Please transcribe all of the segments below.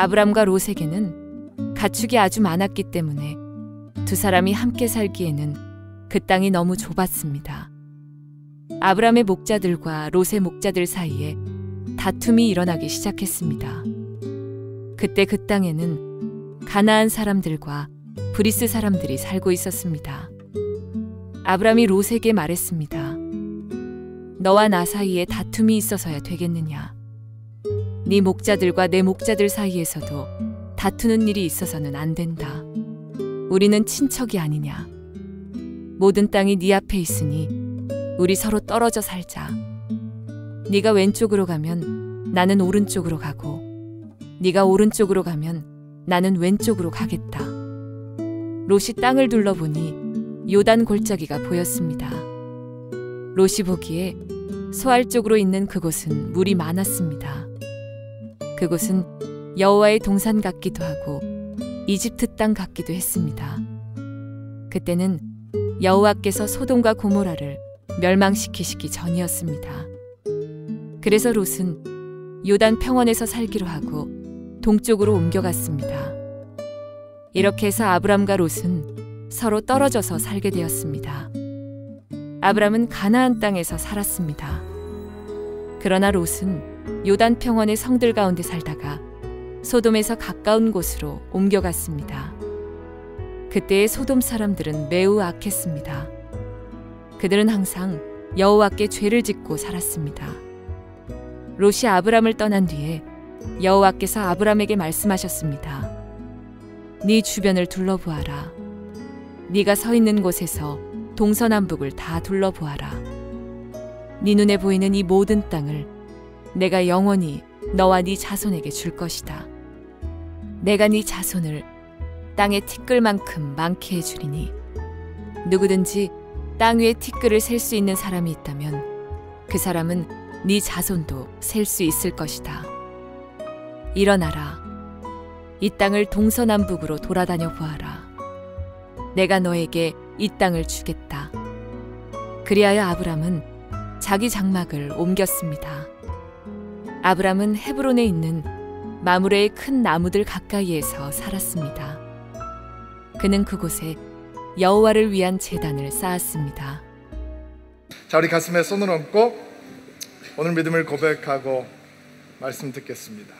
아브람과 롯에게는 가축이 아주 많았기 때문에 두 사람이 함께 살기에는 그 땅이 너무 좁았습니다. 아브람의 목자들과 롯의 목자들 사이에 다툼이 일어나기 시작했습니다. 그때 그 땅에는 가나안 사람들과 브리스 사람들이 살고 있었습니다. 아브람이 롯에게 말했습니다. 너와 나 사이에 다툼이 있어서야 되겠느냐? 네 목자들과 내 목자들 사이에서도 다투는 일이 있어서는 안 된다. 우리는 친척이 아니냐? 모든 땅이 네 앞에 있으니 우리 서로 떨어져 살자. 네가 왼쪽으로 가면 나는 오른쪽으로 가고 네가 오른쪽으로 가면 나는 왼쪽으로 가겠다. 롯이 땅을 둘러보니 요단 골짜기가 보였습니다. 롯이 보기에 소알 쪽으로 있는 그곳은 물이 많았습니다. 그곳은 여호와의 동산 같기도 하고 이집트 땅 같기도 했습니다. 그때는 여호와께서 소돔과 고모라를 멸망시키시기 전이었습니다. 그래서 롯은 요단 평원에서 살기로 하고 동쪽으로 옮겨갔습니다. 이렇게 해서 아브람과 롯은 서로 떨어져서 살게 되었습니다. 아브람은 가나안 땅에서 살았습니다. 그러나 롯은 요단 평원의 성들 가운데 살다가 소돔에서 가까운 곳으로 옮겨갔습니다. 그때의 소돔 사람들은 매우 악했습니다. 그들은 항상 여호와께 죄를 짓고 살았습니다. 롯이 아브람을 떠난 뒤에 여호와께서 아브람에게 말씀하셨습니다. 네 주변을 둘러보아라. 네가 서 있는 곳에서 동서남북을 다 둘러보아라. 네 눈에 보이는 이 모든 땅을 내가 영원히 너와 네 자손에게 줄 것이다. 내가 네 자손을 땅의 티끌만큼 많게 해주리니 누구든지 땅 위에 티끌을 셀 수 있는 사람이 있다면 그 사람은 네 자손도 셀 수 있을 것이다. 일어나라. 이 땅을 동서남북으로 돌아다녀 보아라. 내가 너에게 이 땅을 주겠다. 그리하여 아브람은 자기 장막을 옮겼습니다. 아브람은 헤브론에 있는 마므레의 큰 나무들 가까이에서 살았습니다. 그는 그곳에 여호와를 위한 제단을 쌓았습니다. 자, 우리 가슴에 손을 얹고 오늘 믿음을 고백하고 말씀 듣겠습니다.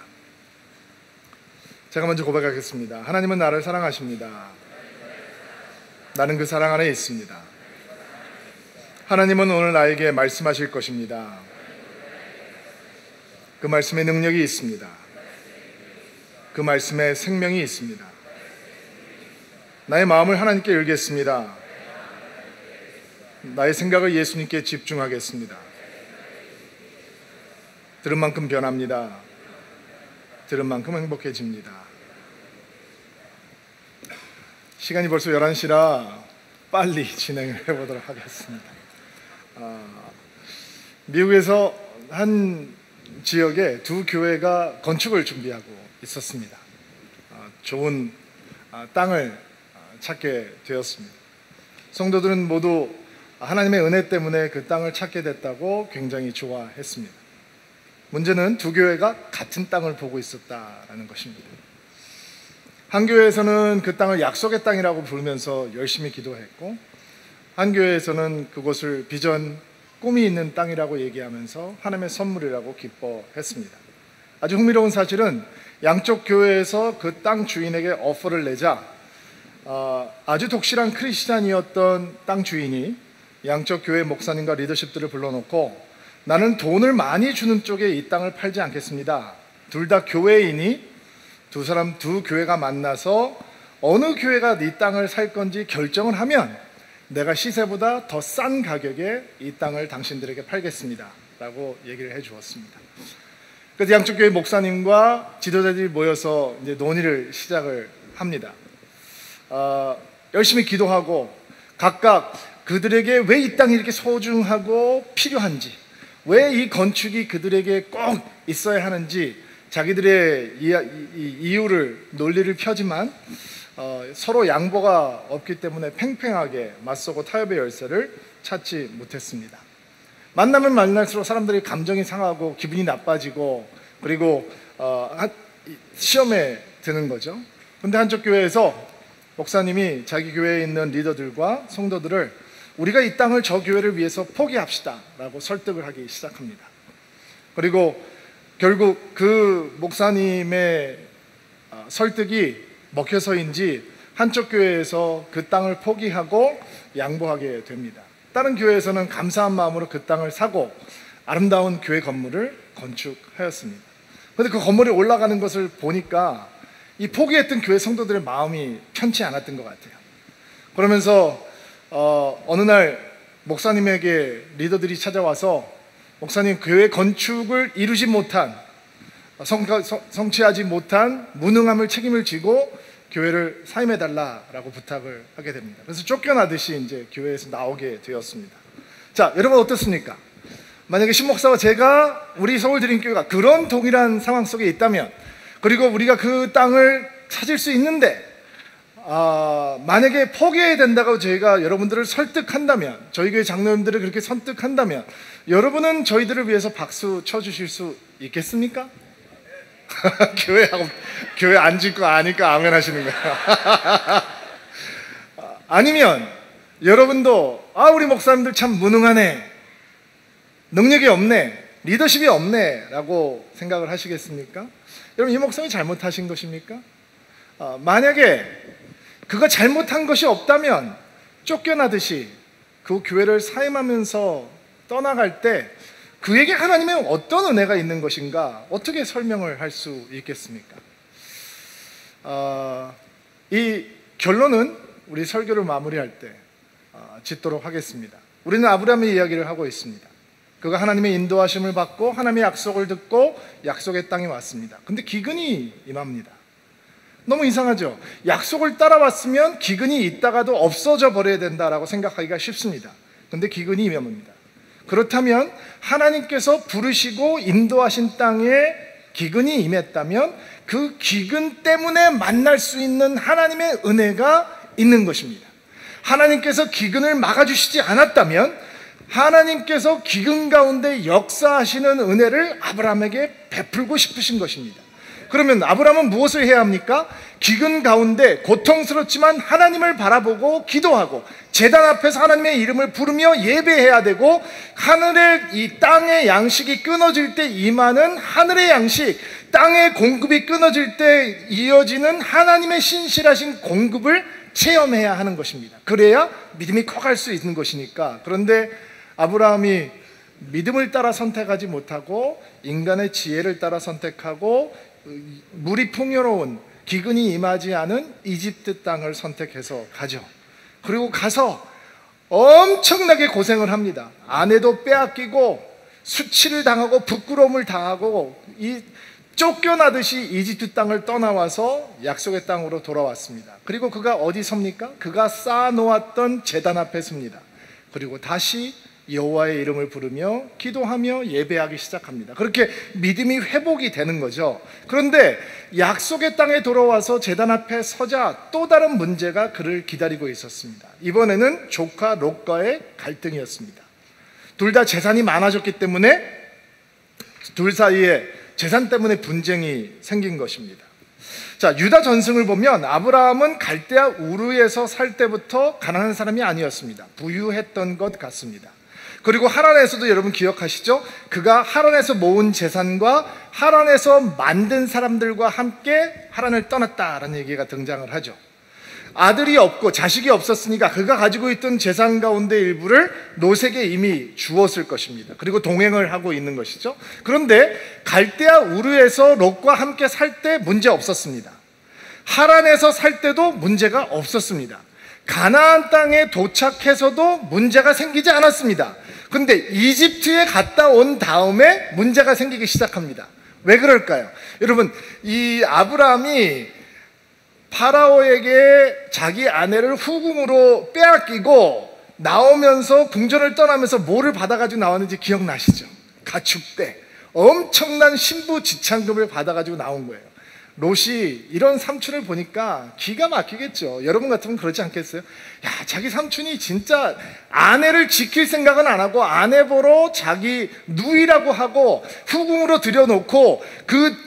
제가 먼저 고백하겠습니다. 하나님은 나를 사랑하십니다. 나는 그 사랑 안에 있습니다. 하나님은 오늘 나에게 말씀하실 것입니다. 그 말씀에 능력이 있습니다. 그 말씀에 생명이 있습니다. 나의 마음을 하나님께 열겠습니다. 나의 생각을 예수님께 집중하겠습니다. 들은 만큼 변합니다. 들은 만큼 행복해집니다. 시간이 벌써 11시라 빨리 진행을 해보도록 하겠습니다. 미국에서 한 지역에 두 교회가 건축을 준비하고 있었습니다. 좋은 땅을 찾게 되었습니다. 성도들은 모두 하나님의 은혜 때문에 그 땅을 찾게 됐다고 굉장히 좋아했습니다. 문제는 두 교회가 같은 땅을 보고 있었다는 것입니다. 한 교회에서는 그 땅을 약속의 땅이라고 부르면서 열심히 기도했고, 한 교회에서는 그곳을 비전, 꿈이 있는 땅이라고 얘기하면서 하나님의 선물이라고 기뻐했습니다. 아주 흥미로운 사실은 양쪽 교회에서 그 땅 주인에게 오퍼를 내자 아주 독실한 크리스찬이었던 땅 주인이 양쪽 교회 목사님과 리더십들을 불러놓고 나는 돈을 많이 주는 쪽에 이 땅을 팔지 않겠습니다. 둘 다 교회이니 두 교회가 만나서 어느 교회가 이 땅을 살 건지 결정을 하면 내가 시세보다 더 싼 가격에 이 땅을 당신들에게 팔겠습니다 라고 얘기를 해 주었습니다. 그래서 양쪽 교회 목사님과 지도자들이 모여서 이제 논의를 시작을 합니다. 열심히 기도하고 각각 그들에게 왜 이 땅이 이렇게 소중하고 필요한지, 왜 이 건축이 그들에게 꼭 있어야 하는지 자기들의 이유를, 논리를 펴지만 서로 양보가 없기 때문에 팽팽하게 맞서고 타협의 열쇠를 찾지 못했습니다. 만나면 만날수록 사람들이 감정이 상하고 기분이 나빠지고, 그리고 시험에 드는 거죠. 근데 한쪽 교회에서 목사님이 자기 교회에 있는 리더들과 성도들을 우리가 이 땅을 저 교회를 위해서 포기합시다 라고 설득을 하기 시작합니다. 그리고 결국 그 목사님의 설득이 먹혀서인지 한쪽 교회에서 그 땅을 포기하고 양보하게 됩니다. 다른 교회에서는 감사한 마음으로 그 땅을 사고 아름다운 교회 건물을 건축하였습니다. 그런데 그 건물에 올라가는 것을 보니까 이 포기했던 교회 성도들의 마음이 편치 않았던 것 같아요. 그러면서 어느 날 목사님에게 리더들이 찾아와서 목사님, 교회 건축을 이루지 못한, 성취하지 못한 무능함을 책임을 지고 교회를 사임해달라라고 부탁을 하게 됩니다. 그래서 쫓겨나듯이 이제 교회에서 나오게 되었습니다. 자, 여러분 어떻습니까? 만약에 신목사와 제가 우리 서울드림교회가 그런 동일한 상황 속에 있다면, 그리고 우리가 그 땅을 찾을 수 있는데 만약에 포기해야 된다고 저희가 여러분들을 설득한다면, 저희 교회 장로님들을 그렇게 설득한다면 여러분은 저희들을 위해서 박수 쳐주실 수 있겠습니까? 교회 안 짓고 아니까 아멘 하시는 거예요. 아니면 여러분도 우리 목사님들 참 무능하네, 능력이 없네, 리더십이 없네 라고 생각을 하시겠습니까? 여러분, 이 목사님이 잘못하신 것입니까? 만약에 그가 잘못한 것이 없다면 쫓겨나듯이 그 교회를 사임하면서 떠나갈 때 그에게 하나님의 어떤 은혜가 있는 것인가 어떻게 설명을 할 수 있겠습니까? 이 결론은 우리 설교를 마무리할 때 짓도록 하겠습니다. 우리는 아브라함의 이야기를 하고 있습니다. 그가 하나님의 인도하심을 받고 하나님의 약속을 듣고 약속의 땅에 왔습니다. 근데 기근이 임합니다. 너무 이상하죠? 약속을 따라왔으면 기근이 있다가도 없어져 버려야 된다라고 생각하기가 쉽습니다. 근데 기근이 임합니다. 그렇다면 하나님께서 부르시고 인도하신 땅에 기근이 임했다면 그 기근 때문에 만날 수 있는 하나님의 은혜가 있는 것입니다. 하나님께서 기근을 막아주시지 않았다면 하나님께서 기근 가운데 역사하시는 은혜를 아브라함에게 베풀고 싶으신 것입니다. 그러면 아브라함은 무엇을 해야 합니까? 기근 가운데 고통스럽지만 하나님을 바라보고 기도하고 제단 앞에서 하나님의 이름을 부르며 예배해야 되고, 하늘의 이 땅의 양식이 끊어질 때 임하는 하늘의 양식, 땅의 공급이 끊어질 때 이어지는 하나님의 신실하신 공급을 체험해야 하는 것입니다. 그래야 믿음이 커갈 수 있는 것이니까. 그런데 아브라함이 믿음을 따라 선택하지 못하고 인간의 지혜를 따라 선택하고 물이 풍요로운 기근이 임하지 않은 이집트 땅을 선택해서 가죠. 그리고 가서 엄청나게 고생을 합니다. 아내도 빼앗기고 수치를 당하고 부끄러움을 당하고 쫓겨나듯이 이집트 땅을 떠나와서 약속의 땅으로 돌아왔습니다. 그리고 그가 어디 섭니까? 그가 쌓아놓았던 제단 앞에 섭니다. 그리고 다시 여호와의 이름을 부르며 기도하며 예배하기 시작합니다. 그렇게 믿음이 회복이 되는 거죠. 그런데 약속의 땅에 돌아와서 제단 앞에 서자 또 다른 문제가 그를 기다리고 있었습니다. 이번에는 조카 롯과의 갈등이었습니다. 둘 다 재산이 많아졌기 때문에 둘 사이에 재산 때문에 분쟁이 생긴 것입니다. 자, 유다 전승을 보면 아브라함은 갈대아 우르에서 살 때부터 가난한 사람이 아니었습니다. 부유했던 것 같습니다. 그리고 하란에서도 여러분 기억하시죠? 그가 하란에서 모은 재산과 하란에서 만든 사람들과 함께 하란을 떠났다라는 얘기가 등장을 하죠. 아들이 없고 자식이 없었으니까 그가 가지고 있던 재산 가운데 일부를 롯에게 이미 주었을 것입니다. 그리고 동행을 하고 있는 것이죠. 그런데 갈대아 우르에서 롯과 함께 살 때 문제 없었습니다. 하란에서 살 때도 문제가 없었습니다. 가나안 땅에 도착해서도 문제가 생기지 않았습니다. 근데 이집트에 갔다 온 다음에 문제가 생기기 시작합니다. 왜 그럴까요? 여러분, 이 아브라함이 파라오에게 자기 아내를 후궁으로 빼앗기고 나오면서 궁전을 떠나면서 뭐를 받아가지고 나왔는지 기억나시죠? 가축대, 엄청난 신부 지참금을 받아가지고 나온 거예요. 롯이 이런 삼촌을 보니까 기가 막히겠죠. 여러분 같으면 그러지 않겠어요? 야, 자기 삼촌이 진짜 아내를 지킬 생각은 안 하고 아내 보러 자기 누이라고 하고 후궁으로 들여놓고 그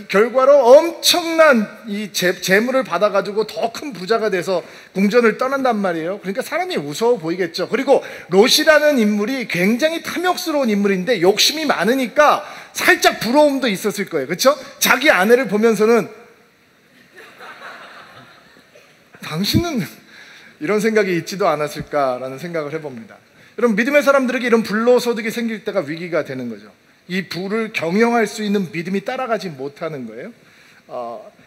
결과로 엄청난 이 재물을 받아가지고 더 큰 부자가 돼서 궁전을 떠난단 말이에요. 그러니까 사람이 무서워 보이겠죠. 그리고 롯이라는 인물이 굉장히 탐욕스러운 인물인데 욕심이 많으니까 살짝 부러움도 있었을 거예요. 그렇죠? 자기 아내를 보면서는 당신은 이런 생각이 있지도 않았을까라는 생각을 해봅니다. 여러분, 믿음의 사람들에게 이런 불로소득이 생길 때가 위기가 되는 거죠. 이 부를 경영할 수 있는 믿음이 따라가지 못하는 거예요.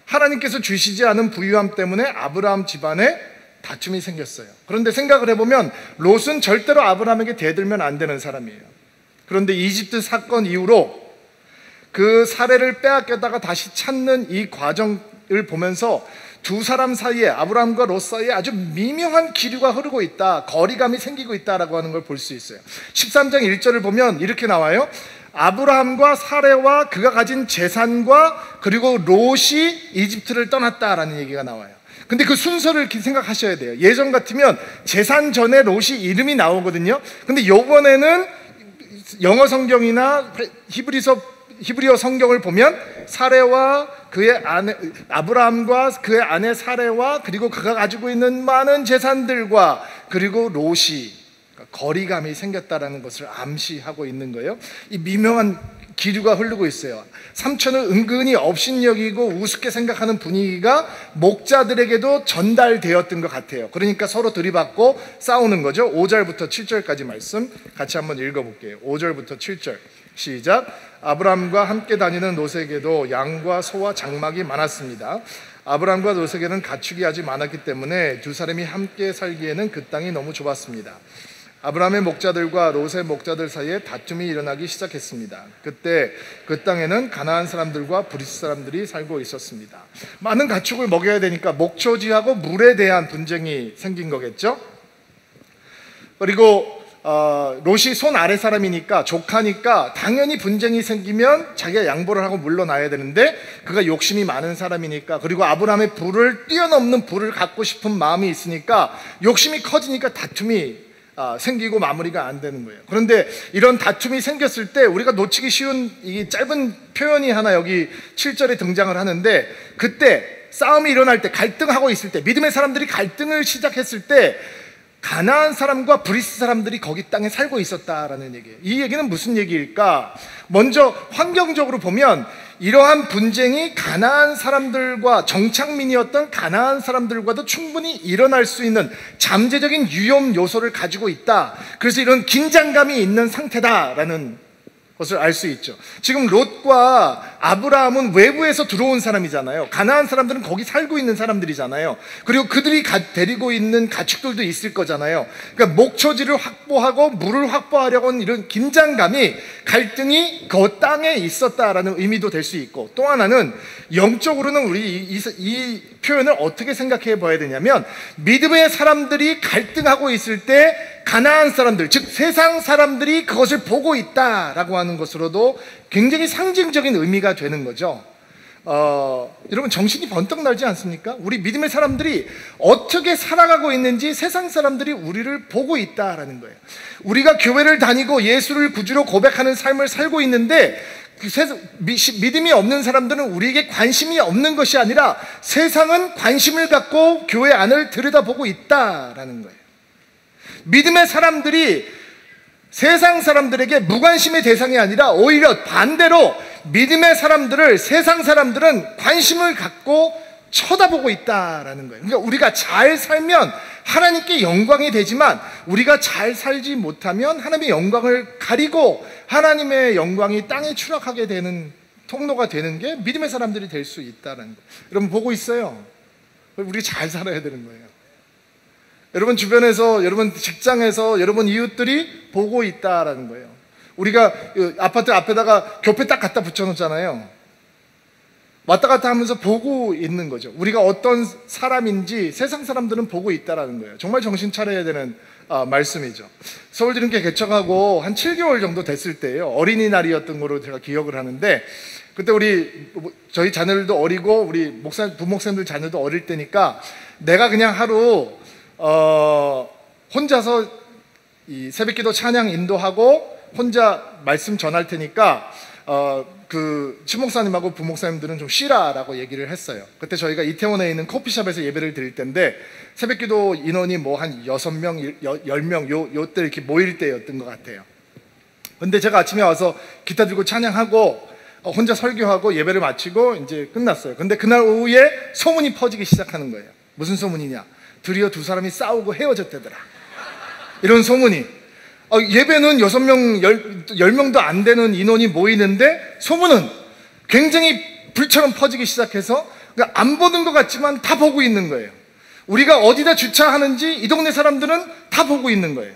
하나님께서 주시지 않은 부유함 때문에 아브라함 집안에 다툼이 생겼어요. 그런데 생각을 해보면 롯은 절대로 아브라함에게 대들면 안 되는 사람이에요. 그런데 이집트 사건 이후로 그 사례를 빼앗겼다가 다시 찾는 이 과정을 보면서 두 사람 사이에, 아브라함과 롯 사이에 아주 미묘한 기류가 흐르고 있다, 거리감이 생기고 있다라고 하는 걸 볼 수 있어요. 13장 1절을 보면 이렇게 나와요. 아브라함과 사레와 그가 가진 재산과 그리고 롯이 이집트를 떠났다라는 얘기가 나와요. 근데 그 순서를 이렇게 생각하셔야 돼요. 예전 같으면 재산 전에 롯이 이름이 나오거든요. 근데 요번에는 영어 성경이나 히브리어 성경을 보면 사레와 그의 아내 아브라함과 그의 아내 사레와 그리고 그가 가지고 있는 많은 재산들과 그리고 롯이 거리감이 생겼다라는 것을 암시하고 있는 거예요. 이 미묘한 기류가 흐르고 있어요. 삼촌을 은근히 업신여기고 우습게 생각하는 분위기가 목자들에게도 전달되었던 것 같아요. 그러니까 서로 들이받고 싸우는 거죠. 5절부터 7절까지 말씀 같이 한번 읽어볼게요. 5절부터 7절 시작. 아브라함과 함께 다니는 롯에게도 양과 소와 장막이 많았습니다. 아브라함과 롯에게는 가축이 아주 많았기 때문에 두 사람이 함께 살기에는 그 땅이 너무 좁았습니다. 아브라함의 목자들과 롯의 목자들 사이에 다툼이 일어나기 시작했습니다. 그때 그 땅에는 가나안 사람들과 브리스 사람들이 살고 있었습니다. 많은 가축을 먹여야 되니까 목초지하고 물에 대한 분쟁이 생긴 거겠죠. 그리고 롯이 손 아래 사람이니까 조카니까 당연히 분쟁이 생기면 자기가 양보를 하고 물러나야 되는데 그가 욕심이 많은 사람이니까, 그리고 아브라함의 부를 뛰어넘는 부를 갖고 싶은 마음이 있으니까 욕심이 커지니까 다툼이 생기고 마무리가 안 되는 거예요. 그런데 이런 다툼이 생겼을 때 우리가 놓치기 쉬운 이 짧은 표현이 하나 여기 7절에 등장을 하는데, 그때 싸움이 일어날 때, 갈등하고 있을 때, 믿음의 사람들이 갈등을 시작했을 때 가나안 사람과 브리스 사람들이 거기 땅에 살고 있었다라는 얘기예요. 이 얘기는 무슨 얘기일까? 먼저 환경적으로 보면 이러한 분쟁이 가나안 사람들과, 정착민이었던 가나안 사람들과도 충분히 일어날 수 있는 잠재적인 위험 요소를 가지고 있다. 그래서 이런 긴장감이 있는 상태다라는 것을 알 수 있죠. 지금 롯과 아브라함은 외부에서 들어온 사람이잖아요. 가나안 사람들은 거기 살고 있는 사람들이잖아요. 그리고 그들이 데리고 있는 가축들도 있을 거잖아요. 그러니까 목초지를 확보하고 물을 확보하려고 하는 이런 긴장감이, 갈등이 그 땅에 있었다라는 의미도 될 수 있고, 또 하나는 영적으로는 우리 이 표현을 어떻게 생각해 봐야 되냐면, 믿음의 사람들이 갈등하고 있을 때 가나안 사람들, 즉 세상 사람들이 그것을 보고 있다라고 하는 것으로도 굉장히 상징적인 의미가 되는 거죠. 여러분, 정신이 번쩍 날지 않습니까? 우리 믿음의 사람들이 어떻게 살아가고 있는지 세상 사람들이 우리를 보고 있다라는 거예요. 우리가 교회를 다니고 예수를 구주로 고백하는 삶을 살고 있는데 믿음이 없는 사람들은 우리에게 관심이 없는 것이 아니라 세상은 관심을 갖고 교회 안을 들여다보고 있다라는 거예요. 믿음의 사람들이 세상 사람들에게 무관심의 대상이 아니라 오히려 반대로 믿음의 사람들을 세상 사람들은 관심을 갖고 쳐다보고 있다라는 거예요. 그러니까 우리가 잘 살면 하나님께 영광이 되지만 우리가 잘 살지 못하면 하나님의 영광을 가리고 하나님의 영광이 땅에 추락하게 되는 통로가 되는 게 믿음의 사람들이 될 수 있다는 거예요. 여러분 보고 있어요. 우리 잘 살아야 되는 거예요. 여러분 주변에서, 여러분 직장에서, 여러분 이웃들이 보고 있다라는 거예요. 우리가 아파트 앞에다가 교패 딱 갖다 붙여놓잖아요. 왔다 갔다 하면서 보고 있는 거죠. 우리가 어떤 사람인지 세상 사람들은 보고 있다라는 거예요. 정말 정신 차려야 되는 말씀이죠. 서울드림께 개척하고 한 7개월 정도 됐을 때예요. 어린이날이었던 거로 제가 기억을 하는데 그때 저희 자녀들도 어리고 우리 부목사님들 자녀도 어릴 때니까 내가 그냥 하루 혼자서 이 새벽기도 찬양 인도하고 혼자 말씀 전할 테니까 그 친목사님하고 부목사님들은 좀 쉬라라고 얘기를 했어요. 그때 저희가 이태원에 있는 커피숍에서 예배를 드릴 때인데 새벽기도 인원이 뭐 한 6명, 10명 요때 이렇게 모일 때였던 것 같아요. 근데 제가 아침에 와서 기타 들고 찬양하고 혼자 설교하고 예배를 마치고 이제 끝났어요. 근데 그날 오후에 소문이 퍼지기 시작하는 거예요. 무슨 소문이냐? 드디어 두 사람이 싸우고 헤어졌대더라. 이런 소문이. 예배는 6명, 10명도 안 되는 인원이 모이는데 소문은 굉장히 불처럼 퍼지기 시작해서 안 보는 것 같지만 다 보고 있는 거예요. 우리가 어디다 주차하는지 이 동네 사람들은 다 보고 있는 거예요.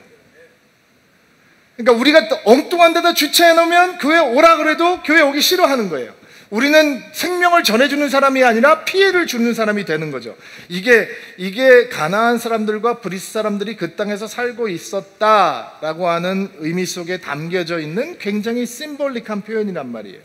그러니까 우리가 엉뚱한 데다 주차해 놓으면 교회 오라 그래도 교회 오기 싫어하는 거예요. 우리는 생명을 전해주는 사람이 아니라 피해를 주는 사람이 되는 거죠. 이게 가나안 사람들과 브리스 사람들이 그 땅에서 살고 있었다라고 하는 의미 속에 담겨져 있는 굉장히 심볼릭한 표현이란 말이에요.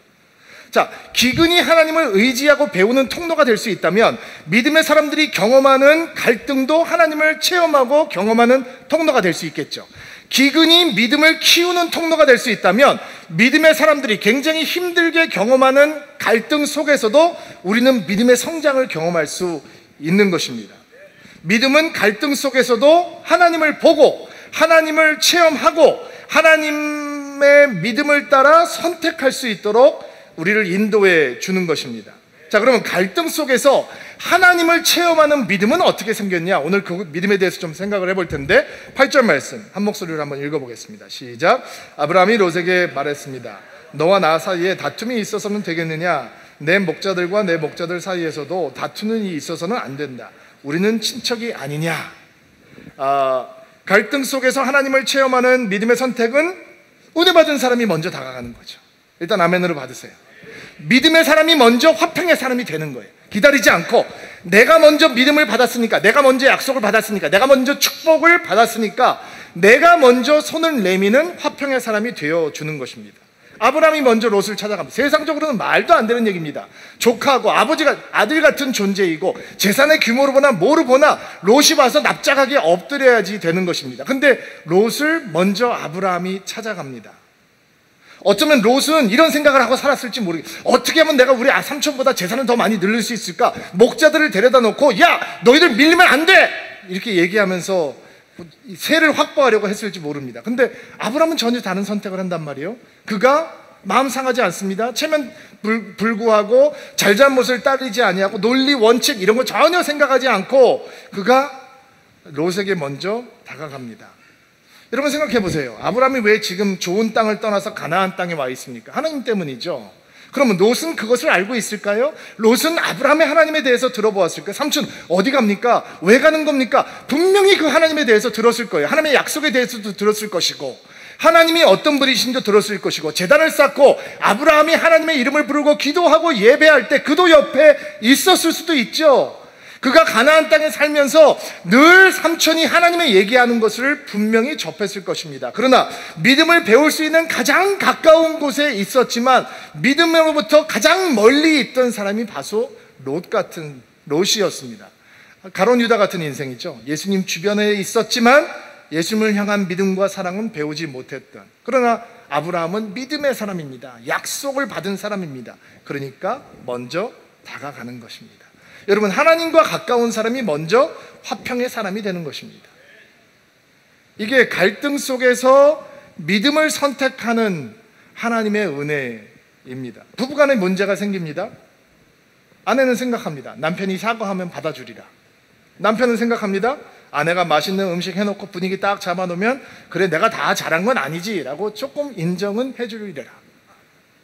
자, 기근이 하나님을 의지하고 배우는 통로가 될 수 있다면 믿음의 사람들이 경험하는 갈등도 하나님을 체험하고 경험하는 통로가 될 수 있겠죠. 기근이 믿음을 키우는 통로가 될 수 있다면 믿음의 사람들이 굉장히 힘들게 경험하는 갈등 속에서도 우리는 믿음의 성장을 경험할 수 있는 것입니다. 믿음은 갈등 속에서도 하나님을 보고 하나님을 체험하고 하나님의 믿음을 따라 선택할 수 있도록 우리를 인도해 주는 것입니다. 자, 그러면 갈등 속에서 하나님을 체험하는 믿음은 어떻게 생겼냐? 오늘 그 믿음에 대해서 좀 생각을 해볼 텐데 8절 말씀 한 목소리로 한번 읽어보겠습니다. 시작. 아브라함이 롯에게 말했습니다. 너와 나 사이에 다툼이 있어서는 되겠느냐? 내 목자들과 내 목자들 사이에서도 다투는 일이 있어서는 안 된다. 우리는 친척이 아니냐? 갈등 속에서 하나님을 체험하는 믿음의 선택은 은혜 받은 사람이 먼저 다가가는 거죠. 일단 아멘으로 받으세요. 믿음의 사람이 먼저 화평의 사람이 되는 거예요. 기다리지 않고 내가 먼저 믿음을 받았으니까, 내가 먼저 약속을 받았으니까, 내가 먼저 축복을 받았으니까 내가 먼저 손을 내미는 화평의 사람이 되어주는 것입니다. 아브라함이 먼저 롯을 찾아갑니다. 세상적으로는 말도 안 되는 얘기입니다. 조카하고 아버지가 아들 같은 존재이고 재산의 규모로 보나 뭐로 보나 롯이 와서 납작하게 엎드려야지 되는 것입니다. 근데 롯을 먼저 아브라함이 찾아갑니다. 어쩌면 롯은 이런 생각을 하고 살았을지 모르겠어요. 어떻게 하면 내가 우리 삼촌보다 재산을 더 많이 늘릴 수 있을까? 목자들을 데려다 놓고 야 너희들 밀리면 안 돼! 이렇게 얘기하면서 세를 확보하려고 했을지 모릅니다. 근데 아브라함은 전혀 다른 선택을 한단 말이에요. 그가 마음 상하지 않습니다. 체면 불구하고 잘잘못을 따르지 아니하고 논리 원칙 이런 거 전혀 생각하지 않고 그가 롯에게 먼저 다가갑니다. 여러분 생각해 보세요. 아브라함이 왜 지금 좋은 땅을 떠나서 가나안 땅에 와 있습니까? 하나님 때문이죠. 그러면 롯은 그것을 알고 있을까요? 롯은 아브라함의 하나님에 대해서 들어보았을까요? 삼촌 어디 갑니까? 왜 가는 겁니까? 분명히 그 하나님에 대해서 들었을 거예요. 하나님의 약속에 대해서도 들었을 것이고 하나님이 어떤 분이신지도 들었을 것이고 제단을 쌓고 아브라함이 하나님의 이름을 부르고 기도하고 예배할 때 그도 옆에 있었을 수도 있죠. 그가 가나안 땅에 살면서 늘 삼촌이 하나님의 얘기하는 것을 분명히 접했을 것입니다. 그러나 믿음을 배울 수 있는 가장 가까운 곳에 있었지만 믿음으로부터 가장 멀리 있던 사람이 바로 롯이었습니다. 가론 유다 같은 인생이죠. 예수님 주변에 있었지만 예수님을 향한 믿음과 사랑은 배우지 못했던, 그러나 아브라함은 믿음의 사람입니다. 약속을 받은 사람입니다. 그러니까 먼저 다가가는 것입니다. 여러분 하나님과 가까운 사람이 먼저 화평의 사람이 되는 것입니다. 이게 갈등 속에서 믿음을 선택하는 하나님의 은혜입니다. 부부간에 문제가 생깁니다. 아내는 생각합니다. 남편이 사과하면 받아주리라. 남편은 생각합니다. 아내가 맛있는 음식 해놓고 분위기 딱 잡아놓으면 그래 내가 다 잘한 건 아니지 라고 조금 인정은 해주리라.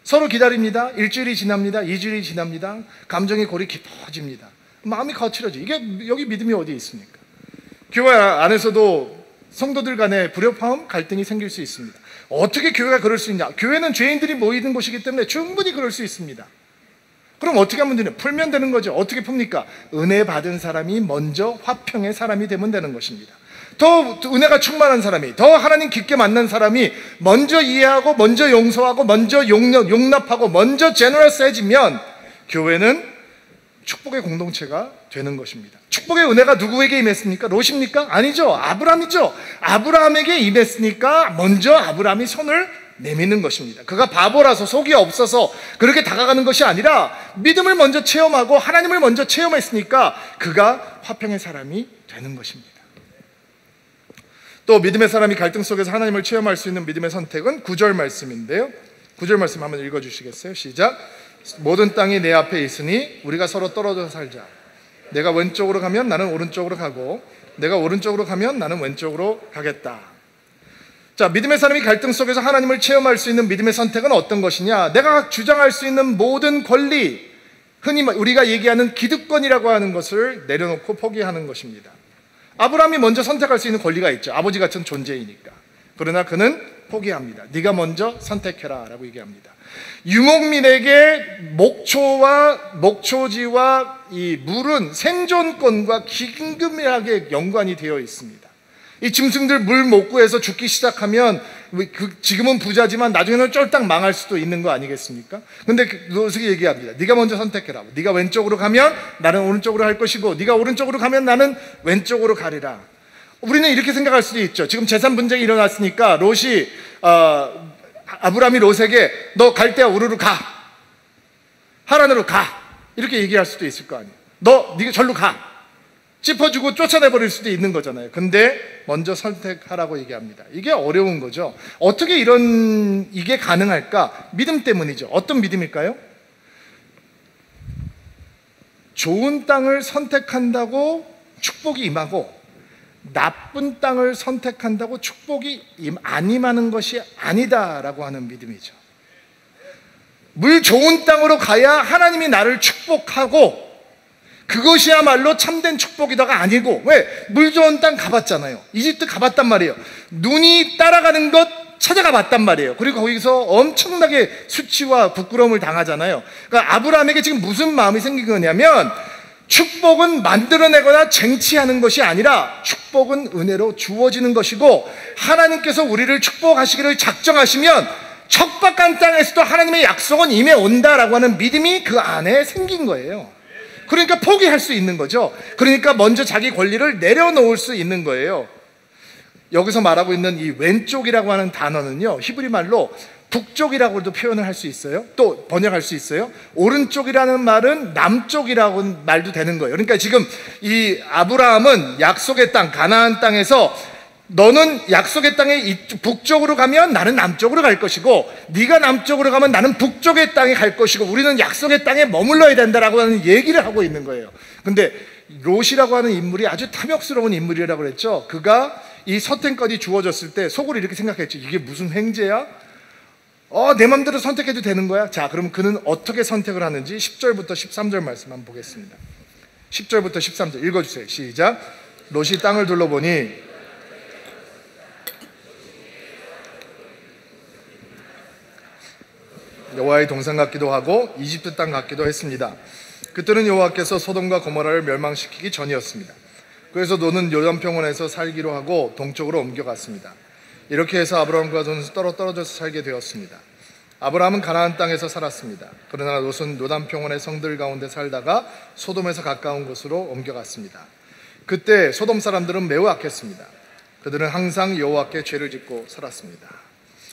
서로 기다립니다. 일주일이 지납니다. 2주일이 지납니다. 감정의 골이 깊어집니다. 마음이 거칠어져. 이게 여기 믿음이 어디에 있습니까? 교회 안에서도 성도들 간에 불협화음, 갈등이 생길 수 있습니다. 어떻게 교회가 그럴 수 있냐? 교회는 죄인들이 모이는 곳이기 때문에 충분히 그럴 수 있습니다. 그럼 어떻게 하면 되냐? 풀면 되는 거죠. 어떻게 풉니까? 은혜 받은 사람이 먼저 화평의 사람이 되면 되는 것입니다. 더 은혜가 충만한 사람이, 더 하나님 깊게 만난 사람이 먼저 이해하고 먼저 용서하고 먼저 용납하고 먼저 제너러스해지면 교회는 축복의 공동체가 되는 것입니다. 축복의 은혜가 누구에게 임했습니까? 롯입니까? 아니죠. 아브라함이죠. 아브라함에게 임했으니까 먼저 아브라함이 손을 내미는 것입니다. 그가 바보라서 속이 없어서 그렇게 다가가는 것이 아니라 믿음을 먼저 체험하고 하나님을 먼저 체험했으니까 그가 화평의 사람이 되는 것입니다. 또 믿음의 사람이 갈등 속에서 하나님을 체험할 수 있는 믿음의 선택은 9절 말씀인데요. 9절 말씀 한번 읽어주시겠어요? 시작. 모든 땅이 내 앞에 있으니 우리가 서로 떨어져 살자. 내가 왼쪽으로 가면 나는 오른쪽으로 가고 내가 오른쪽으로 가면 나는 왼쪽으로 가겠다. 자, 믿음의 사람이 갈등 속에서 하나님을 체험할 수 있는 믿음의 선택은 어떤 것이냐? 내가 주장할 수 있는 모든 권리, 흔히 우리가 얘기하는 기득권이라고 하는 것을 내려놓고 포기하는 것입니다. 아브라함이 먼저 선택할 수 있는 권리가 있죠. 아버지 같은 존재이니까. 그러나 그는 포기합니다. 네가 먼저 선택해라 라고 얘기합니다. 유목민에게 목초지와 이 물은 생존권과 긴급하게 연관이 되어 있습니다. 이 짐승들 물 못 구해서 죽기 시작하면 지금은 부자지만 나중에는 쫄딱 망할 수도 있는 거 아니겠습니까? 근데 롯이 얘기합니다. 네가 먼저 선택해라. 네가 왼쪽으로 가면 나는 오른쪽으로 할 것이고 네가 오른쪽으로 가면 나는 왼쪽으로 가리라. 우리는 이렇게 생각할 수도 있죠. 지금 재산 분쟁이 일어났으니까 롯이 아브라함이 롯에게 너 갈대아 우르르 가, 하란으로 가, 이렇게 얘기할 수도 있을 거 아니에요. 네가 절로 가, 짚어주고 쫓아내버릴 수도 있는 거잖아요. 근데 먼저 선택하라고 얘기합니다. 이게 어려운 거죠. 어떻게 이게 가능할까? 믿음 때문이죠. 어떤 믿음일까요? 좋은 땅을 선택한다고 축복이 임하고 나쁜 땅을 선택한다고 축복이 안 임하는 것이 아니다라고 하는 믿음이죠. 물 좋은 땅으로 가야 하나님이 나를 축복하고 그것이야말로 참된 축복이다가 아니고, 왜? 물 좋은 땅 가봤잖아요. 이집트 가봤단 말이에요. 눈이 따라가는 것 찾아가 봤단 말이에요. 그리고 거기서 엄청나게 수치와 부끄러움을 당하잖아요. 그러니까 아브라함에게 지금 무슨 마음이 생긴 거냐면 축복은 만들어내거나 쟁취하는 것이 아니라 축복은 은혜로 주어지는 것이고 하나님께서 우리를 축복하시기를 작정하시면 척박한 땅에서도 하나님의 약속은 임해 온다라고 하는 믿음이 그 안에 생긴 거예요. 그러니까 포기할 수 있는 거죠. 그러니까 먼저 자기 권리를 내려놓을 수 있는 거예요. 여기서 말하고 있는 이 왼쪽이라고 하는 단어는요, 히브리 말로 북쪽이라고도 표현을 할 수 있어요. 또 번역할 수 있어요. 오른쪽이라는 말은 남쪽이라고 말도 되는 거예요. 그러니까 지금 이 아브라함은 약속의 땅, 가나안 땅에서 너는 약속의 땅에 북쪽으로 가면 나는 남쪽으로 갈 것이고 네가 남쪽으로 가면 나는 북쪽의 땅에 갈 것이고 우리는 약속의 땅에 머물러야 된다라고 하는 얘기를 하고 있는 거예요. 근데 롯이라고 하는 인물이 아주 탐욕스러운 인물이라고 그랬죠. 그가 이 선택권이 주어졌을 때 속으로 이렇게 생각했죠. 이게 무슨 횡재야? 내 맘대로 선택해도 되는 거야? 자, 그럼 그는 어떻게 선택을 하는지 10절부터 13절 말씀 한번 보겠습니다. 10절부터 13절 읽어주세요. 시작. 롯이 땅을 둘러보니 여호와의 동산 같기도 하고 이집트 땅 같기도 했습니다. 그때는 여호와께서 소돔과 고모라를 멸망시키기 전이었습니다. 그래서 롯은 요단평원에서 살기로 하고 동쪽으로 옮겨갔습니다. 이렇게 해서 아브라함과 롯은 떨어져서 살게 되었습니다. 아브라함은 가나안 땅에서 살았습니다. 그러나 롯은 요단평원의 성들 가운데 살다가 소돔에서 가까운 곳으로 옮겨갔습니다. 그때 소돔 사람들은 매우 악했습니다. 그들은 항상 여호와께 죄를 짓고 살았습니다.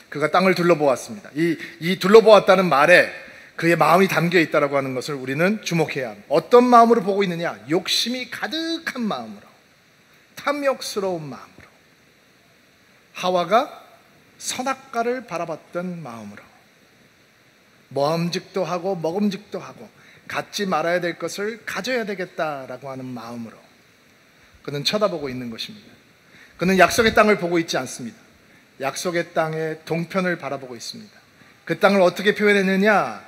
그가 땅을 둘러보았습니다. 이 둘러보았다는 말에 그의 마음이 담겨 있다고 하는 것을 우리는 주목해야 합니다. 어떤 마음으로 보고 있느냐? 욕심이 가득한 마음으로, 탐욕스러운 마음으로, 하와가 선악과를 바라봤던 마음으로, 모험직도 하고 먹음직도 하고 갖지 말아야 될 것을 가져야 되겠다라고 하는 마음으로 그는 쳐다보고 있는 것입니다. 그는 약속의 땅을 보고 있지 않습니다. 약속의 땅의 동편을 바라보고 있습니다. 그 땅을 어떻게 표현했느냐?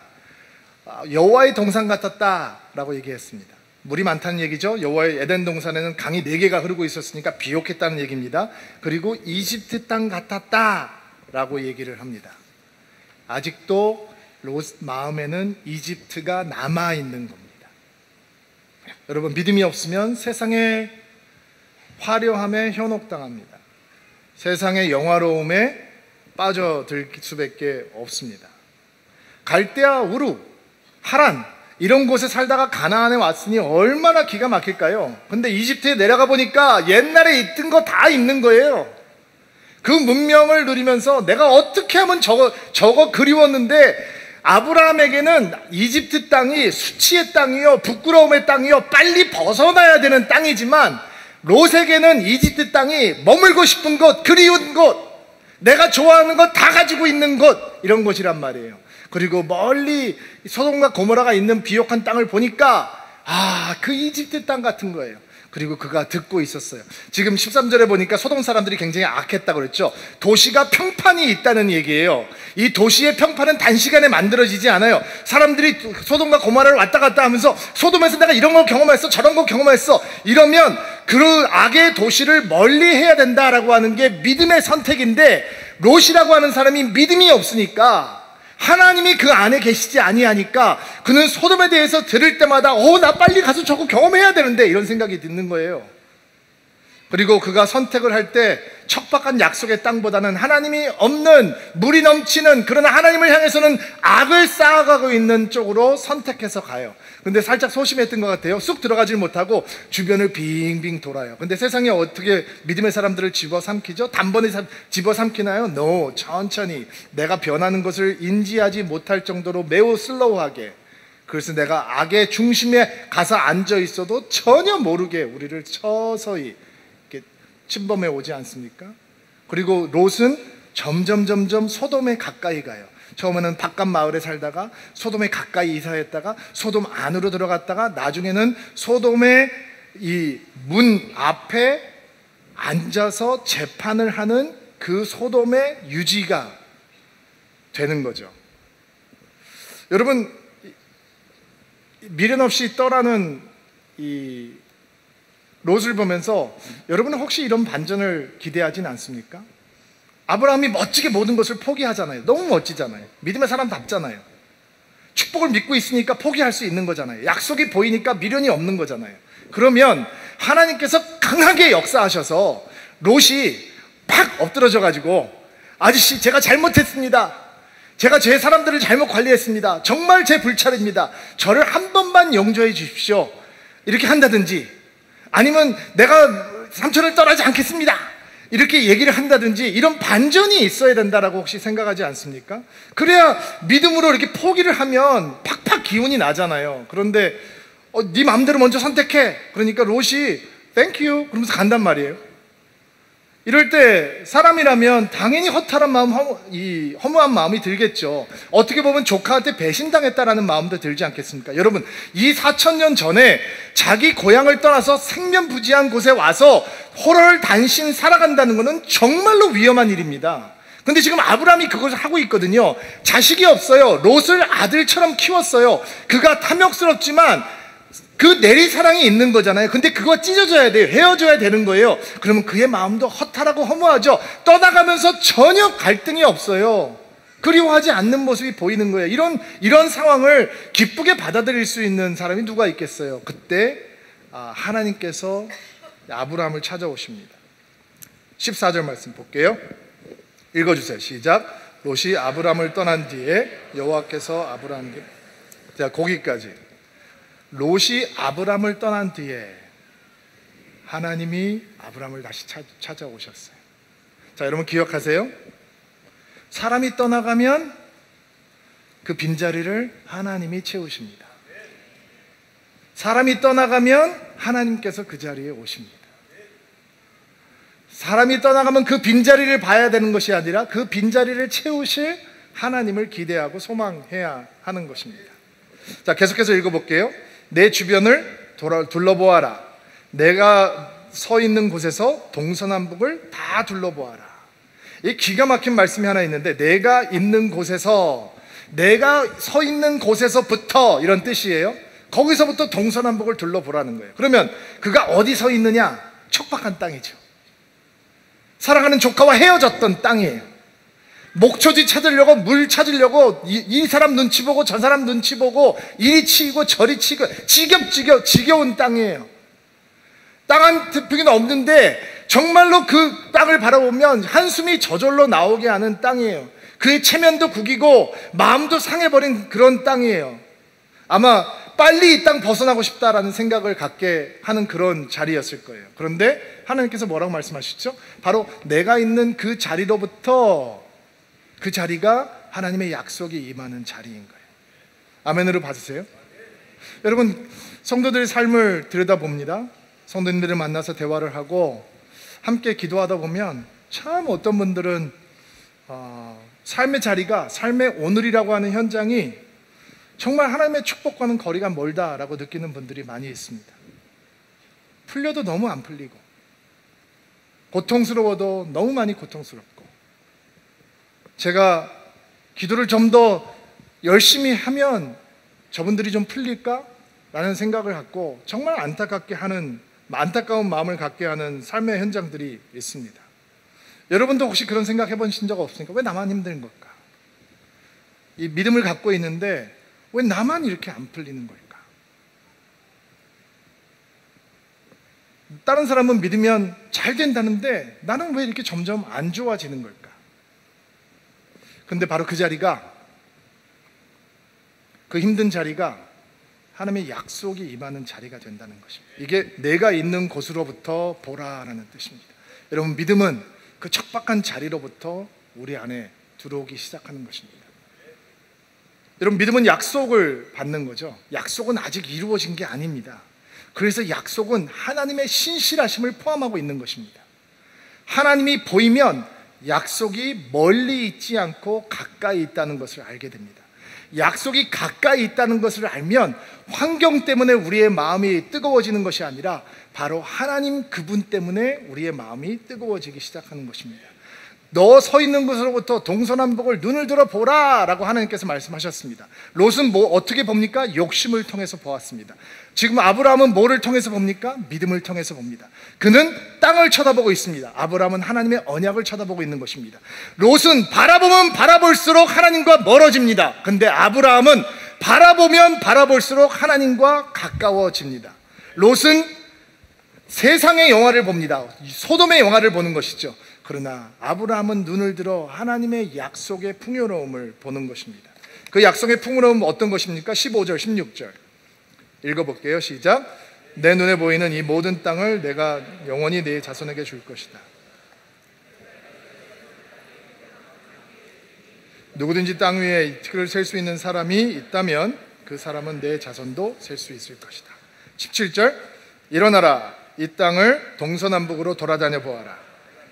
여호와의 동산 같았다라고 얘기했습니다. 물이 많다는 얘기죠. 여호와의 에덴 동산에는 강이 4개가 흐르고 있었으니까 비옥했다는 얘기입니다. 그리고 이집트 땅 같았다라고 얘기를 합니다. 아직도 롯 마음에는 이집트가 남아있는 겁니다. 여러분, 믿음이 없으면 세상에 화려함에 현혹당합니다. 세상의 영화로움에 빠져들 수밖에 없습니다. 갈대아, 우루, 하란 이런 곳에 살다가 가나안에 왔으니 얼마나 기가 막힐까요? 근데 이집트에 내려가 보니까 옛날에 있던 거 다 있는 거예요. 그 문명을 누리면서 내가 어떻게 하면 저거 그리웠는데, 아브라함에게는 이집트 땅이 수치의 땅이요, 부끄러움의 땅이요, 빨리 벗어나야 되는 땅이지만, 롯에게는 이집트 땅이 머물고 싶은 곳, 그리운 곳, 내가 좋아하는 것 다 가지고 있는 곳, 이런 곳이란 말이에요. 그리고 멀리 소돔과 고모라가 있는 비옥한 땅을 보니까 그 이집트 땅 같은 거예요. 그리고 그가 듣고 있었어요. 지금 13절에 보니까 소돔 사람들이 굉장히 악했다고 그랬죠. 도시가 평판이 있다는 얘기예요. 이 도시의 평판은 단시간에 만들어지지 않아요. 사람들이 소돔과 고모라를 왔다 갔다 하면서 소돔에서 내가 이런 걸 경험했어, 저런 걸 경험했어, 이러면 그 악의 도시를 멀리 해야 된다라고 하는 게 믿음의 선택인데, 롯이라고 하는 사람이 믿음이 없으니까, 하나님이 그 안에 계시지 아니하니까 그는 소돔에 대해서 들을 때마다 나 빨리 가서 저거 경험해야 되는데, 이런 생각이 드는 거예요. 그리고 그가 선택을 할 때 척박한 약속의 땅보다는 하나님이 없는, 물이 넘치는, 그러나 하나님을 향해서는 악을 쌓아가고 있는 쪽으로 선택해서 가요. 근데 살짝 소심했던 것 같아요. 쑥 들어가질 못하고 주변을 빙빙 돌아요. 근데 세상에 어떻게 믿음의 사람들을 집어삼키죠? 단번에 집어삼키나요? No, 천천히 내가 변하는 것을 인지하지 못할 정도로 매우 슬로우하게. 그래서 내가 악의 중심에 가서 앉아 있어도 전혀 모르게 우리를 서서히 이렇게 침범해 오지 않습니까? 그리고 롯은 점점 소돔에 가까이 가요. 처음에는 바깥 마을에 살다가 소돔에 가까이 이사했다가 소돔 안으로 들어갔다가 나중에는 소돔의 이 문 앞에 앉아서 재판을 하는 그 소돔의 유지가 되는 거죠. 여러분, 미련 없이 떠나는 이 롯을 보면서 여러분은 혹시 이런 반전을 기대하진 않습니까? 아브라함이 멋지게 모든 것을 포기하잖아요. 너무 멋지잖아요. 믿음의 사람답잖아요. 축복을 믿고 있으니까 포기할 수 있는 거잖아요. 약속이 보이니까 미련이 없는 거잖아요. 그러면 하나님께서 강하게 역사하셔서 롯이 팍 엎드러져 가지고, 아저씨 제가 잘못했습니다. 제가 제 사람들을 잘못 관리했습니다. 정말 제 불찰입니다. 저를 한 번만 용서해 주십시오. 이렇게 한다든지, 아니면 내가 삼촌을 떠나지 않겠습니다. 이렇게 얘기를 한다든지, 이런 반전이 있어야 된다라고 혹시 생각하지 않습니까? 그래야 믿음으로 이렇게 포기를 하면 팍팍 기운이 나잖아요. 그런데 네 마음대로 먼저 선택해. 그러니까 롯이 Thank you 그러면서 간단 말이에요. 이럴 때 사람이라면 당연히 허탈한 마음, 허무한 마음이 들겠죠. 어떻게 보면 조카한테 배신당했다라는 마음도 들지 않겠습니까? 여러분, 이 4000년 전에 자기 고향을 떠나서 생면부지한 곳에 와서 호롤단신 살아간다는 것은 정말로 위험한 일입니다. 근데 지금 아브라함이 그것을 하고 있거든요. 자식이 없어요. 롯을 아들처럼 키웠어요. 그가 탐욕스럽지만 그 내리사랑이 있는 거잖아요. 근데 그거 찢어져야 돼요. 헤어져야 되는 거예요. 그러면 그의 마음도 허탈하고 허무하죠. 떠나가면서 전혀 갈등이 없어요. 그리워하지 않는 모습이 보이는 거예요. 이런 상황을 기쁘게 받아들일 수 있는 사람이 누가 있겠어요? 그때 하나님께서 아브라함을 찾아오십니다. 14절 말씀 볼게요. 읽어주세요. 시작. 롯이 아브라함을 떠난 뒤에 여호와께서 아브라함에게, 자, 거기까지. 롯이 아브라함을 떠난 뒤에 하나님이 아브라함을 다시 찾아오셨어요. 자, 여러분 기억하세요. 사람이 떠나가면 그 빈자리를 하나님이 채우십니다. 사람이 떠나가면 하나님께서 그 자리에 오십니다. 사람이 떠나가면 그 빈자리를 봐야 되는 것이 아니라 그 빈자리를 채우실 하나님을 기대하고 소망해야 하는 것입니다. 자, 계속해서 읽어볼게요. 내 주변을 둘러보아라. 내가 서 있는 곳에서 동서남북을 다 둘러보아라. 이 기가 막힌 말씀이 하나 있는데, 내가 있는 곳에서, 내가 서 있는 곳에서부터, 이런 뜻이에요. 거기서부터 동서남북을 둘러보라는 거예요. 그러면 그가 어디 서 있느냐? 척박한 땅이죠. 사랑하는 조카와 헤어졌던 땅이에요. 목초지 찾으려고, 물 찾으려고 이 사람 눈치 보고 저 사람 눈치 보고 이리 치고 저리 치고 지겨운 땅이에요. 땅 한 테평이나 없는데 정말로 그 땅을 바라보면 한숨이 저절로 나오게 하는 땅이에요. 그의 체면도 구기고 마음도 상해버린 그런 땅이에요. 아마 빨리 이 땅 벗어나고 싶다라는 생각을 갖게 하는 그런 자리였을 거예요. 그런데 하나님께서 뭐라고 말씀하시죠? 바로 내가 있는 그 자리로부터 그 자리가 하나님의 약속이 임하는 자리인 거예요. 아멘으로 봐주세요. 여러분, 성도들의 삶을 들여다봅니다. 성도님들을 만나서 대화를 하고 함께 기도하다 보면 참 어떤 분들은 삶의 자리가, 삶의 오늘이라고 하는 현장이 정말 하나님의 축복과는 거리가 멀다라고 느끼는 분들이 많이 있습니다. 풀려도 너무 안 풀리고, 고통스러워도 너무 많이 고통스럽고, 제가 기도를 좀 더 열심히 하면 저분들이 좀 풀릴까? 라는 생각을 갖고 정말 안타까운 마음을 갖게 하는 삶의 현장들이 있습니다. 여러분도 혹시 그런 생각 해보신 적 없습니까? 왜 나만 힘든 걸까? 이 믿음을 갖고 있는데 왜 나만 이렇게 안 풀리는 걸까? 다른 사람은 믿으면 잘 된다는데 나는 왜 이렇게 점점 안 좋아지는 걸까? 근데 바로 그 자리가, 그 힘든 자리가 하나님의 약속이 임하는 자리가 된다는 것입니다. 이게 내가 있는 곳으로부터 보라라는 뜻입니다. 여러분, 믿음은 그 척박한 자리로부터 우리 안에 들어오기 시작하는 것입니다. 여러분, 믿음은 약속을 받는 거죠. 약속은 아직 이루어진 게 아닙니다. 그래서 약속은 하나님의 신실하심을 포함하고 있는 것입니다. 하나님이 보이면 약속이 멀리 있지 않고 가까이 있다는 것을 알게 됩니다. 약속이 가까이 있다는 것을 알면 환경 때문에 우리의 마음이 뜨거워지는 것이 아니라 바로 하나님 그분 때문에 우리의 마음이 뜨거워지기 시작하는 것입니다. 너 서 있는 곳으로부터 동서남북을 눈을 들어 보라 라고 하나님께서 말씀하셨습니다. 롯은 어떻게 봅니까? 욕심을 통해서 보았습니다. 지금 아브라함은 뭐를 통해서 봅니까? 믿음을 통해서 봅니다. 그는 땅을 쳐다보고 있습니다. 아브라함은 하나님의 언약을 쳐다보고 있는 것입니다. 롯은 바라보면 바라볼수록 하나님과 멀어집니다. 근데 아브라함은 바라보면 바라볼수록 하나님과 가까워집니다. 롯은 세상의 영화를 봅니다. 소돔의 영화를 보는 것이죠. 그러나 아브라함은 눈을 들어 하나님의 약속의 풍요로움을 보는 것입니다. 그 약속의 풍요로움은 어떤 것입니까? 15절, 16절 읽어볼게요. 시작. 내 눈에 보이는 이 모든 땅을 내가 영원히 네 자손에게 줄 것이다. 누구든지 땅 위에 이틀을 셀 수 있는 사람이 있다면 그 사람은 내 자손도 셀 수 있을 것이다. 17절. 일어나라, 이 땅을 동서남북으로 돌아다녀 보아라.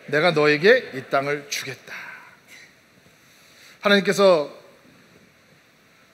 내가 너에게 이 땅을 주겠다. 하나님께서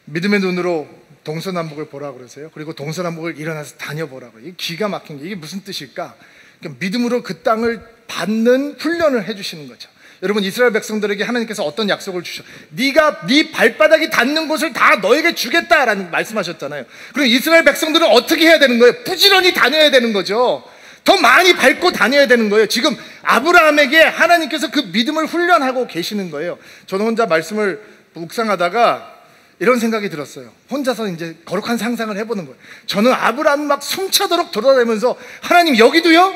믿음의 눈으로 동서남북을 보라고 그러세요. 그리고 동서남북을 일어나서 다녀보라고. 이게 기가 막힌 게, 이게 무슨 뜻일까? 그러니까 믿음으로 그 땅을 받는 훈련을 해주시는 거죠. 여러분, 이스라엘 백성들에게 하나님께서 어떤 약속을 주셔? 네가 네 발바닥이 닿는 곳을 다 너에게 주겠다라는 말씀하셨잖아요. 그럼 이스라엘 백성들은 어떻게 해야 되는 거예요? 부지런히 다녀야 되는 거죠. 더 많이 밟고 다녀야 되는 거예요. 지금 아브라함에게 하나님께서 그 믿음을 훈련하고 계시는 거예요. 저는 혼자 말씀을 묵상하다가 이런 생각이 들었어요. 혼자서 이제 거룩한 상상을 해보는 거예요. 저는 아브라함 막 숨차도록 돌아다니면서 하나님, 여기도요?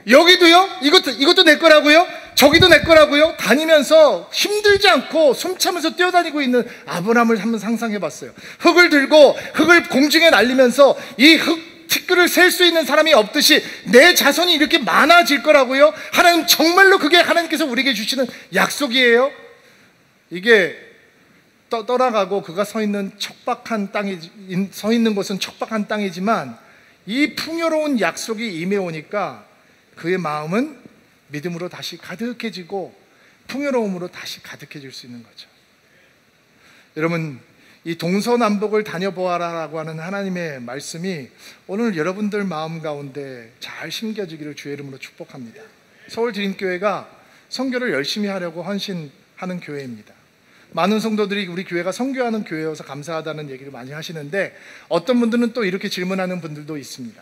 여기도요? 이것도 내 거라고요? 저기도 내 거라고요? 다니면서 힘들지 않고 숨차면서 뛰어다니고 있는 아브라함을 한번 상상해 봤어요. 흙을 들고 흙을 공중에 날리면서 이 흙 티끌을 셀 수 있는 사람이 없듯이 내 자손이 이렇게 많아질 거라고요? 하나님, 정말로 그게 하나님께서 우리에게 주시는 약속이에요? 이게 떠나가고 그가 서 있는 곳은 척박한 땅이지만 이 풍요로운 약속이 임해오니까 그의 마음은 믿음으로 다시 가득해지고 풍요로움으로 다시 가득해질 수 있는 거죠. 여러분, 이 동서남북을 다녀보아라라고 하는 하나님의 말씀이 오늘 여러분들 마음 가운데 잘 심겨지기를 주의 이름으로 축복합니다. 서울드림교회가 선교를 열심히 하려고 헌신하는 교회입니다. 많은 성도들이 우리 교회가 선교하는 교회여서 감사하다는 얘기를 많이 하시는데, 어떤 분들은 또 이렇게 질문하는 분들도 있습니다.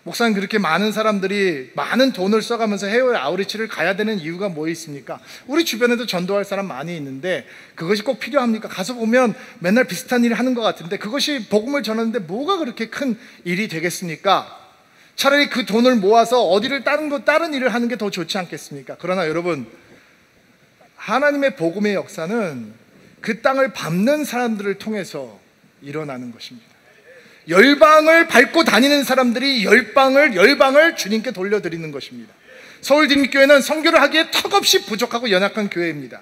목사님, 그렇게 많은 사람들이 많은 돈을 써가면서 해외 아우리치를 가야 되는 이유가 뭐 있습니까? 우리 주변에도 전도할 사람 많이 있는데 그것이 꼭 필요합니까? 가서 보면 맨날 비슷한 일을 하는 것 같은데 그것이 복음을 전하는데 뭐가 그렇게 큰 일이 되겠습니까? 차라리 그 돈을 모아서 어디를 다른 일을 하는 게 더 좋지 않겠습니까? 그러나 여러분, 하나님의 복음의 역사는 그 땅을 밟는 사람들을 통해서 일어나는 것입니다. 열방을 밟고 다니는 사람들이 열방을 주님께 돌려드리는 것입니다. 서울디딤교회는 선교를 하기에 턱없이 부족하고 연약한 교회입니다.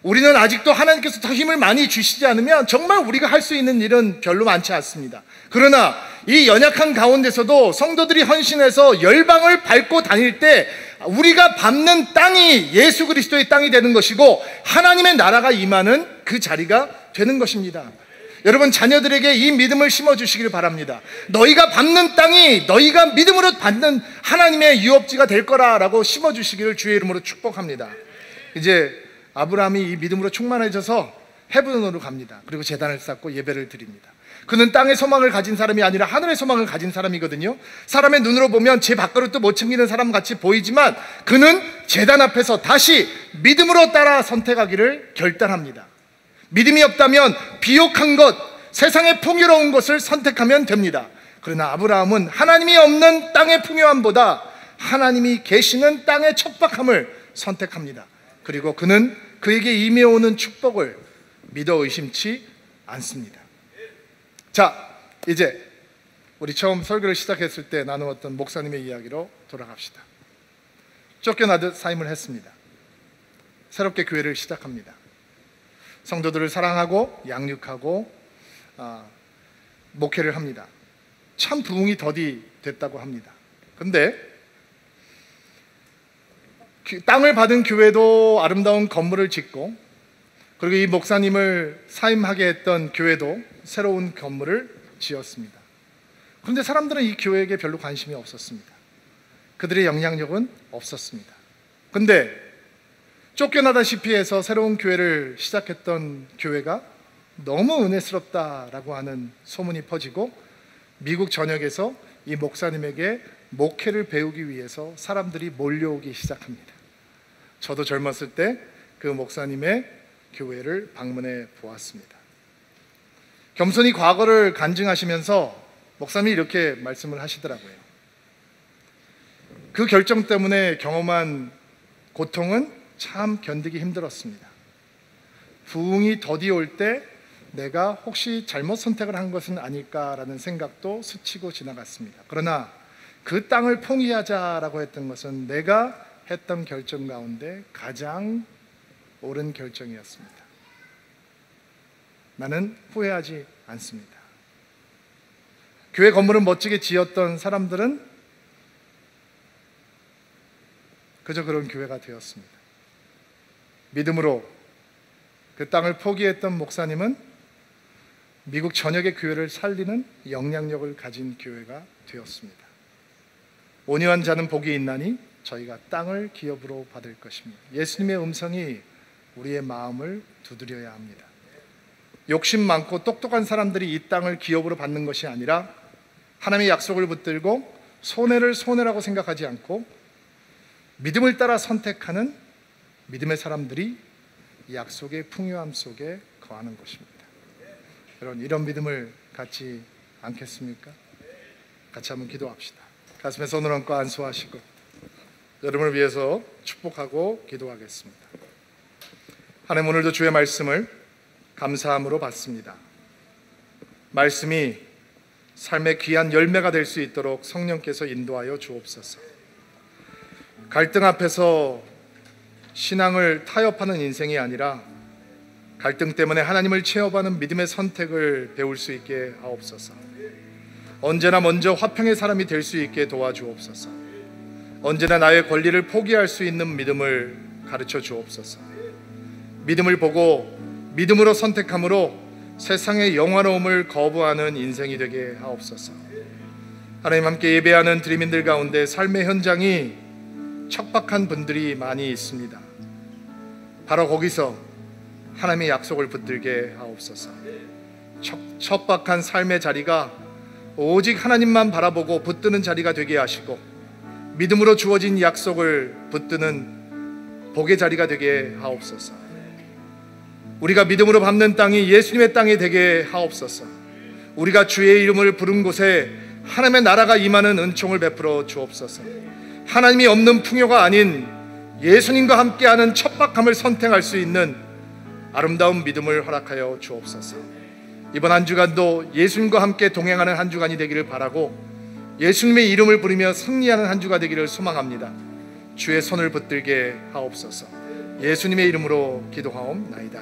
우리는 아직도 하나님께서 더 힘을 많이 주시지 않으면 정말 우리가 할 수 있는 일은 별로 많지 않습니다. 그러나 이 연약한 가운데서도 성도들이 헌신해서 열방을 밟고 다닐 때 우리가 밟는 땅이 예수 그리스도의 땅이 되는 것이고 하나님의 나라가 임하는 그 자리가 되는 것입니다. 여러분, 자녀들에게 이 믿음을 심어주시길 바랍니다. 너희가 밟는 땅이 너희가 믿음으로 받는 하나님의 유업지가 될 거라라고 심어주시기를 주의 이름으로 축복합니다. 이제 아브라함이 이 믿음으로 충만해져서 헤브론으로 갑니다. 그리고 제단을 쌓고 예배를 드립니다. 그는 땅의 소망을 가진 사람이 아니라 하늘의 소망을 가진 사람이거든요. 사람의 눈으로 보면 제 밥그릇도 못 챙기는 사람 같이 보이지만 그는 제단 앞에서 다시 믿음으로 따라 선택하기를 결단합니다. 믿음이 없다면 비옥한 것, 세상의 풍요로운 것을 선택하면 됩니다. 그러나 아브라함은 하나님이 없는 땅의 풍요함보다 하나님이 계시는 땅의 척박함을 선택합니다. 그리고 그는 그에게 임해오는 축복을 믿어 의심치 않습니다. 자, 이제 우리 처음 설교를 시작했을 때 나누었던 목사님의 이야기로 돌아갑시다. 쫓겨나듯 사임을 했습니다. 새롭게 교회를 시작합니다. 성도들을 사랑하고 양육하고 목회를 합니다. 참 부흥이 더디 됐다고 합니다. 근데 땅을 받은 교회도 아름다운 건물을 짓고, 그리고 이 목사님을 사임하게 했던 교회도 새로운 건물을 지었습니다. 그런데 사람들은 이 교회에게 별로 관심이 없었습니다. 그들의 영향력은 없었습니다. 근데 쫓겨나다시피 해서 새로운 교회를 시작했던 교회가 너무 은혜스럽다라고 하는 소문이 퍼지고 미국 전역에서 이 목사님에게 목회를 배우기 위해서 사람들이 몰려오기 시작합니다. 저도 젊었을 때 그 목사님의 교회를 방문해 보았습니다. 겸손히 과거를 간증하시면서 목사님이 이렇게 말씀을 하시더라고요. 그 결정 때문에 경험한 고통은 참 견디기 힘들었습니다. 부흥이 더디 올 때 내가 혹시 잘못 선택을 한 것은 아닐까라는 생각도 스치고 지나갔습니다. 그러나 그 땅을 포기하자라고 했던 것은 내가 했던 결정 가운데 가장 옳은 결정이었습니다. 나는 후회하지 않습니다. 교회 건물을 멋지게 지었던 사람들은 그저 그런 교회가 되었습니다. 믿음으로 그 땅을 포기했던 목사님은 미국 전역의 교회를 살리는 영향력을 가진 교회가 되었습니다. 온유한 자는 복이 있나니 저희가 땅을 기업으로 받을 것입니다. 예수님의 음성이 우리의 마음을 두드려야 합니다. 욕심 많고 똑똑한 사람들이 이 땅을 기업으로 받는 것이 아니라 하나님의 약속을 붙들고 손해를 손해라고 생각하지 않고 믿음을 따라 선택하는 믿음의 사람들이 약속의 풍요함 속에 거하는 것입니다. 여러분, 이런 믿음을 갖지 않겠습니까? 같이 한번 기도합시다. 가슴에 손을 얹고 안수하시고 여러분을 위해서 축복하고 기도하겠습니다. 하나님, 오늘도 주의 말씀을 감사함으로 받습니다. 말씀이 삶의 귀한 열매가 될 수 있도록 성령께서 인도하여 주옵소서. 갈등 앞에서 신앙을 타협하는 인생이 아니라 갈등 때문에 하나님을 체험하는 믿음의 선택을 배울 수 있게 하옵소서. 언제나 먼저 화평의 사람이 될 수 있게 도와주옵소서. 언제나 나의 권리를 포기할 수 있는 믿음을 가르쳐 주옵소서. 믿음을 보고 믿음으로 선택함으로 세상의 영화로움을 거부하는 인생이 되게 하옵소서. 하나님, 함께 예배하는 드림인들 가운데 삶의 현장이 척박한 분들이 많이 있습니다. 바로 거기서 하나님의 약속을 붙들게 하옵소서. 척박한 삶의 자리가 오직 하나님만 바라보고 붙드는 자리가 되게 하시고 믿음으로 주어진 약속을 붙드는 복의 자리가 되게 하옵소서. 우리가 믿음으로 밟는 땅이 예수님의 땅이 되게 하옵소서. 우리가 주의 이름을 부른 곳에 하나님의 나라가 임하는 은총을 베풀어 주옵소서. 하나님이 없는 풍요가 아닌 예수님과 함께하는 척박함을 선택할 수 있는 아름다운 믿음을 허락하여 주옵소서. 이번 한 주간도 예수님과 함께 동행하는 한 주간이 되기를 바라고 예수님의 이름을 부르며 승리하는 한 주가 되기를 소망합니다. 주의 손을 붙들게 하옵소서. 예수님의 이름으로 기도하옵나이다.